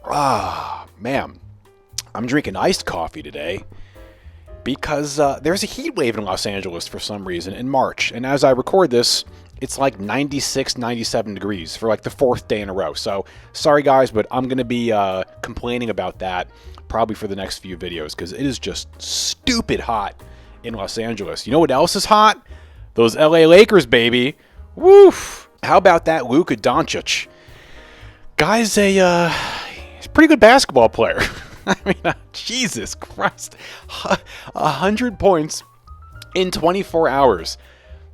Man, I'm drinking iced coffee today because there's a heat wave in Los Angeles for some reason in March. And as I record this, it's like 96, 97 degrees for like the fourth day in a row. So sorry guys, but I'm going to be complaining about that probably for the next few videos because it is just stupid hot in Los Angeles. You know what else is hot? Those LA Lakers, baby. Woof. How about that Luka Doncic? Guy's he's a pretty good basketball player. I mean, Jesus Christ. 100 points in 24 hours.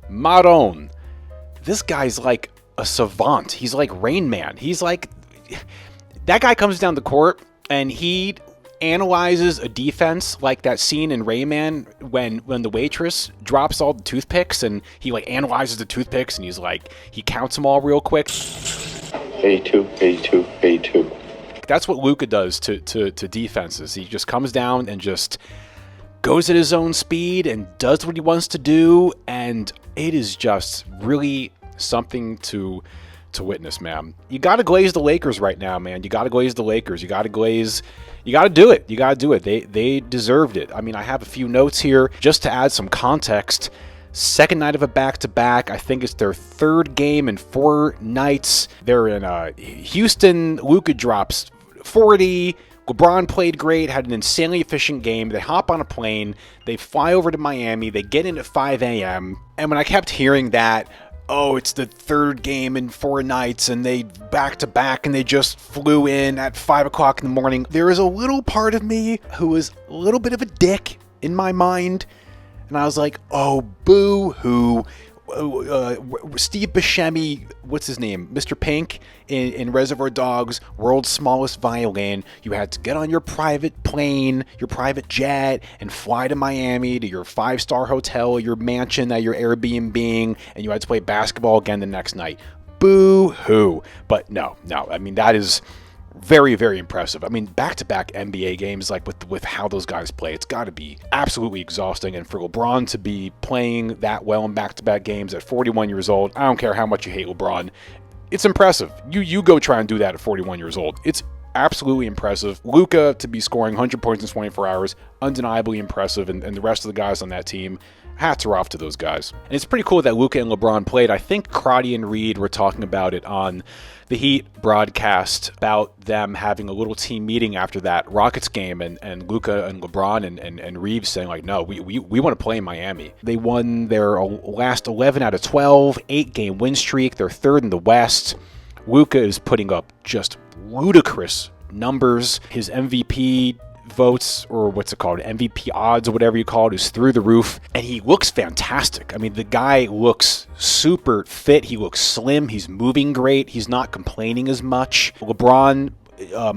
Maron. This guy's like a savant. He's like Rain Man. He's like... That guy comes down the court and he analyzes a defense like that scene in Rayman when the waitress drops all the toothpicks and he like analyzes the toothpicks and he's like, he counts them all real quick. 82, 82, 82. That's what Luka does to defenses. He just comes down and just goes at his own speed and does what he wants to do, and it is just really something to witness, man. You got to glaze the Lakers right now, man. You got to glaze the Lakers. You got to do it. You got to do it. They deserved it. I mean, I have a few notes here just to add some context. Second night of a back-to-back. I think it's their third game in 4 nights. They're in Houston. Luka drops 40. LeBron played great, had an insanely efficient game. They hop on a plane. They fly over to Miami. They get in at 5 a.m. And when I kept hearing that, oh, it's the third game in 4 nights, and they back-to-back, and they just flew in at 5 o'clock in the morning, there is a little part of me who is a little bit of a dick in my mind. And I was like, oh, boo-hoo. Steve Buscemi, what's his name? Mr. Pink in Reservoir Dogs, world's smallest violin. You had to get on your private plane, your private jet, and fly to Miami to your 5-star hotel, your mansion that you're Airbnb-ing, and you had to play basketball again the next night. Boo-hoo. But no. I mean, that is very, very impressive. I mean, back-to-back NBA games, like with how those guys play, it's got to be absolutely exhausting. And for LeBron to be playing that well in back-to-back games at 41 years old, I don't care how much you hate LeBron, it's impressive. You go try and do that at 41 years old. It's absolutely impressive. Luka to be scoring 100 points in 24 hours, undeniably impressive. And the rest of the guys on that team, hats are off to those guys. And it's pretty cool that Luka and LeBron played. I think Crotty and Reed were talking about it on the Heat broadcast about them having a little team meeting after that Rockets game, and Luka and LeBron and Reeves saying like, no, we want to play in Miami. They won their last 11 out of 12, 8-game win streak. They're third in the West. Luka is putting up just ludicrous numbers. His MVP votes, or what's it called, MVP odds or whatever you call it, is through the roof, and he looks fantastic. I mean, the guy looks super fit. He looks slim. He's moving great. He's not complaining as much. LeBron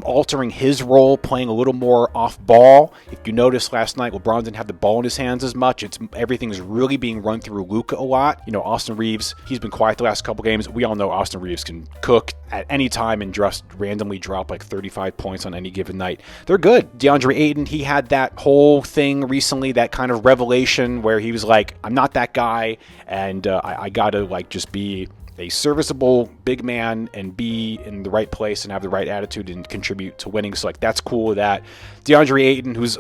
altering his role, playing a little more off ball. If you noticed last night, LeBron didn't have the ball in his hands as much. Everything's really being run through Luka a lot. You know, Austin Reeves, he's been quiet the last couple games. We all know Austin Reeves can cook at any time and just randomly drop like 35 points on any given night. They're good. DeAndre Ayton, he had that whole thing recently, that kind of revelation where he was like, I'm not that guy, and I gotta like just be a serviceable big man and be in the right place and have the right attitude and contribute to winning. So like, that's cool with that. DeAndre Ayton, who's,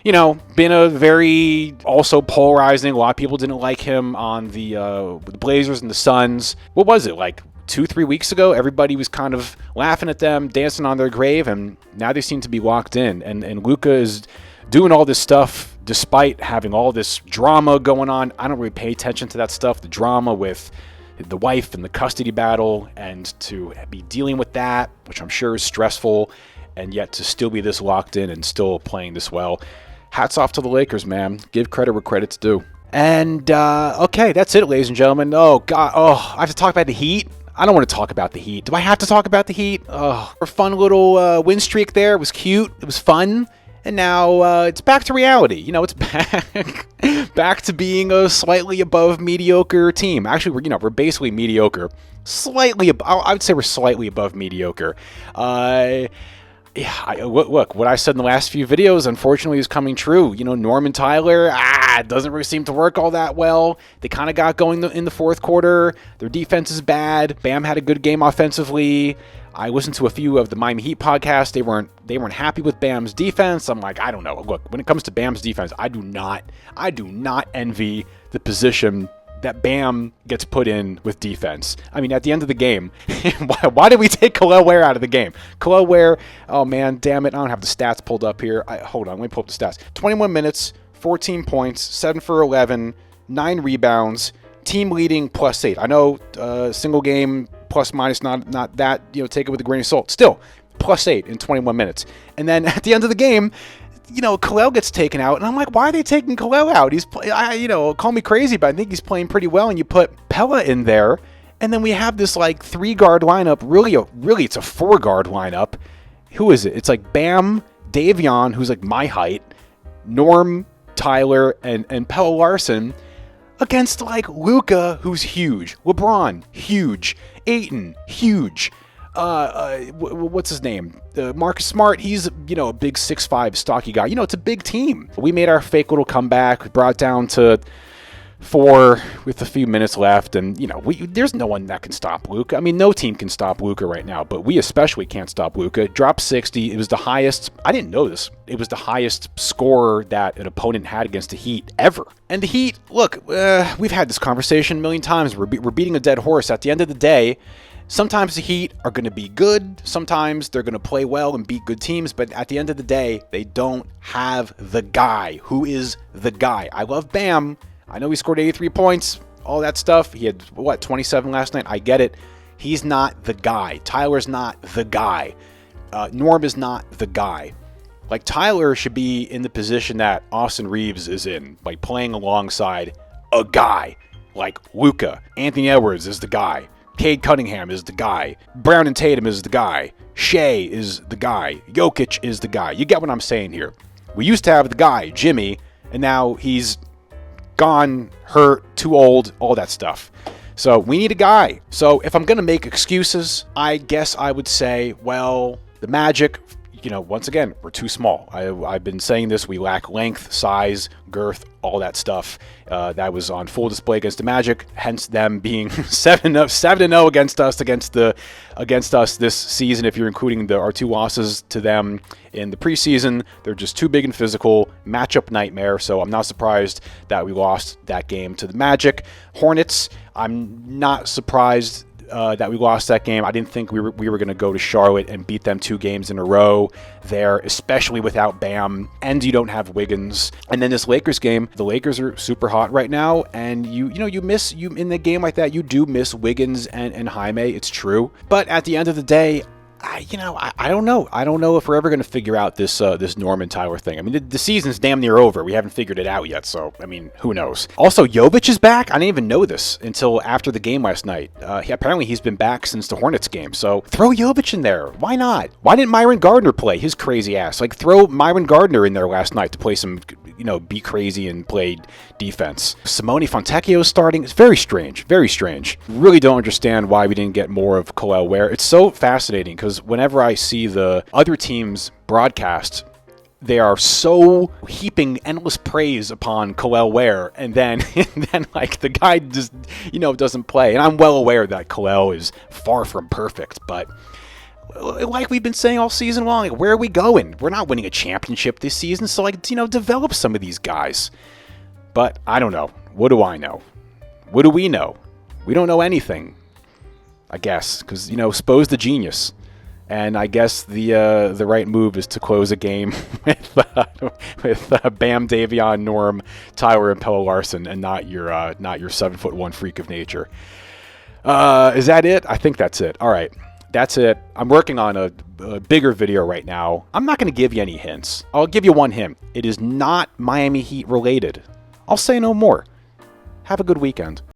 you know, been a very also polarizing. A lot of people didn't like him on the Blazers and the Suns. What was it, like 2-3 weeks ago? Everybody was kind of laughing at them, dancing on their grave, and now they seem to be locked in. And Luka is doing all this stuff despite having all this drama going on. I don't really pay attention to that stuff, the drama with the wife and the custody battle, and to be dealing with that, which I'm sure is stressful, and yet to still be this locked in and still playing this well. Hats off to the Lakers, man. Give credit where credit's due. And, okay, that's it, ladies and gentlemen. Oh, God. Oh, I have to talk about the Heat? I don't want to talk about the Heat. Do I have to talk about the Heat? Oh, a fun little win streak there. It was cute. It was fun. And now it's back to reality. You know, it's back to being a slightly above mediocre team. Actually, we're basically mediocre. I would say we're slightly above mediocre. Look, what I said in the last few videos, unfortunately, is coming true. Norman Tyler, it doesn't really seem to work all that well. They kind of got going in the fourth quarter. Their defense is bad. Bam had a good game offensively. I listened to a few of the Miami Heat podcasts. They weren't happy with Bam's defense. I'm like, I don't know. Look, when it comes to Bam's defense, I do not envy the position that Bam gets put in with defense. I mean, at the end of the game, why did we take Kel'el Ware out of the game? Kel'el Ware, oh man, damn it, I don't have the stats pulled up here. Hold on, let me pull up the stats. 21 minutes, 14 points, 7 for 11, 9 rebounds, team leading +8. I know single game plus minus not that, take it with a grain of salt. Still, +8 in 21 minutes. And then at the end of the game, Kel'el gets taken out, and I'm like, why are they taking Kel'el out? Call me crazy, but I think he's playing pretty well, and you put Pella in there, and then we have this, 3-guard lineup. Really, it's a 4-guard lineup. Who is it? It's Bam, Davion, who's my height, Norm, Tyler, and Pella Larson, against, Luka, who's huge, LeBron, huge, Ayton, huge, what's his name? Marcus Smart, he's, a big 6'5", stocky guy. It's a big team. We made our fake little comeback. We brought it down to 4 with a few minutes left, and, there's no one that can stop Luka. I mean, no team can stop Luka right now, but we especially can't stop Luka. It dropped 60. It was the highest, I didn't know this, it was the highest score that an opponent had against the Heat ever. And the Heat, look, we've had this conversation a million times. We're beating a dead horse. At the end of the day, sometimes the Heat are going to be good. Sometimes they're going to play well and beat good teams. But at the end of the day, they don't have the guy. Who is the guy? I love Bam. I know he scored 83 points, all that stuff. He had, 27 last night? I get it. He's not the guy. Tyler's not the guy. Norm is not the guy. Tyler should be in the position that Austin Reeves is in, playing alongside a guy like Luka. Anthony Edwards is the guy. Cade Cunningham is the guy. Brown and Tatum is the guy. Shea is the guy. Jokic is the guy. You get what I'm saying here. We used to have the guy, Jimmy, and now he's gone, hurt, too old, all that stuff. So we need a guy. So if I'm going to make excuses, I guess I would say, well, the Magic, once again, we're too small. I've been saying this. We lack length, size, girth, all that stuff. That was on full display against the Magic, hence them being 7-0 against us this season. If you're including our 2 losses to them in the preseason, they're just too big and physical, matchup nightmare. So I'm not surprised that we lost that game to the Magic. Hornets, I'm not surprised that we lost that game. I didn't think we were going to go to Charlotte and beat them 2 games in a row there, especially without Bam, and you don't have Wiggins. And then this Lakers game, the Lakers are super hot right now, and you miss in the game like that, you do miss Wiggins and Jaime. It's true, but at the end of the day, I don't know. I don't know if we're ever going to figure out this Norman Tyler thing. I mean, the season's damn near over. We haven't figured it out yet, so, I mean, who knows? Also, Jovic is back. I didn't even know this until after the game last night. Apparently, he's been back since the Hornets game, so throw Jovic in there. Why not? Why didn't Myron Gardner play? His crazy ass. Throw Myron Gardner in there last night to play some, be crazy and play defense. Simone Fontecchio is starting. It's very strange. Very strange. Really don't understand why we didn't get more of Kel'el Ware. It's so fascinating because whenever I see the other teams broadcast, they are so heaping endless praise upon Kel'el Ware, and then the guy just doesn't play. And I'm well aware that Kel'el is far from perfect, but like we've been saying all season long, where are we going? We're not winning a championship this season, so develop some of these guys. But I don't know. What do I know? What do we know? We don't know anything, I guess, because Spo's the genius. And I guess the right move is to close a game with Bam, Davion, Norm, Tyler, and Pella Larson, and not your 7'1" freak of nature. Is that it? I think that's it. All right, that's it. I'm working on a bigger video right now. I'm not going to give you any hints. I'll give you one hint. It is not Miami Heat related. I'll say no more. Have a good weekend.